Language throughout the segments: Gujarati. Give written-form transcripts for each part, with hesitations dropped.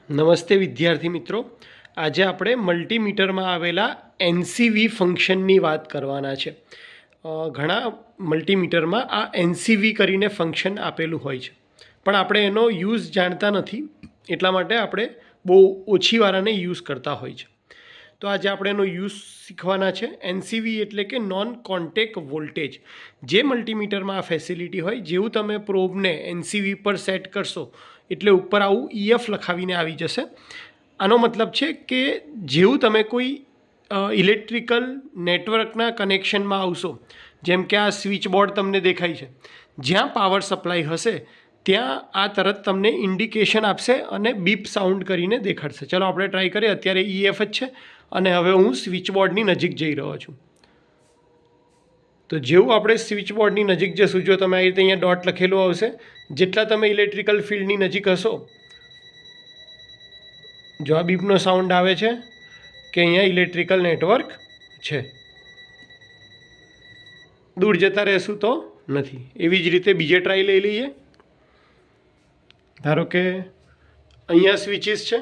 નમસ્તે વિદ્યાર્થી મિત્રો, આજે આપણે મલ્ટીમીટરમાં આવેલા એનસીવી ફંક્શનની વાત કરવાના છે. ઘણા મલ્ટીમીટરમાં આ એનસીવી કરીને ફંક્શન આપેલું હોય છે, પણ આપણે એનો યુઝ જાણતા નથી, એટલા માટે આપણે બહુ ઓછી વાર આને યુઝ કરતા હોય છે. તો આજે આપણે એનો યુઝ શીખવાના છે. એનસીવી એટલે કે નોન કોન્ટેક વોલ્ટેજ. જે મલ્ટીમીટરમાં આ ફેસિલિટી હોય, જેવું તમે પ્રોબને એનસીવી પર સેટ કરશો એટલે ઉપર આવું ઈએફ લખાવીને આવી જશે. આનો મતલબ છે કે જેવું તમે કોઈ ઇલેક્ટ્રિકલ નેટવર્કના કનેક્શનમાં આવશો, જેમ કે આ સ્વિચ બોર્ડ તમને દેખાય છે, જ્યાં પાવર સપ્લાય હશે ત્યાં આ તરત તમને ઇન્ડિકેશન આપશે અને બીપ સાઉન્ડ કરીને દેખાડશે. ચલો આપણે ટ્રાય કરીએ. અત્યારે ઈએફ જ છે અને હવે હું સ્વિચ બોર્ડની નજીક જઈ રહ્યો છું. તો જેવું આપણે સ્વિચ બોર્ડની નજીક જશું, જો તમે આ રીતે અહીંયા ડોટ લખેલું આવશે, જેટલા તમે ઇલેક્ટ્રિકલ ફિલ્ડની નજીક હશો, જો આ બીપનો સાઉન્ડ આવે છે કે અહીંયા ઇલેક્ટ્રિકલ નેટવર્ક છે. દૂર જતા રહેશું તો નથી. એવી જ રીતે બીજે ટ્રાય લઈ લઈએ. ધારો કે અહીંયા સ્વિચીસ છે,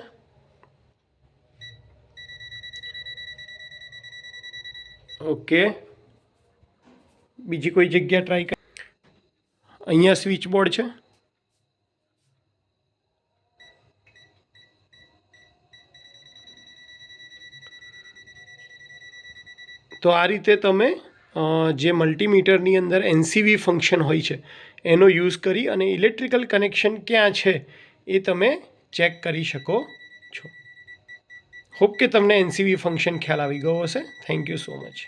ઓકે. બીજી કોઈ જગ્યા ટ્રાય કરી. અહીંયા સ્વિચ બોર્ડ છે, તો આ રીતે તમે જે મલ્ટીમીટરની અંદર એનસીવી ફંક્શન હોય છે એનો યુઝ કરી અને ઇલેક્ટ્રિકલ કનેક્શન ક્યાં છે એ તમે ચેક કરી શકો છો. હોપ કે તમને એનસીવી ફંક્શન ખ્યાલ આવી ગયો હશે. Thank you so much.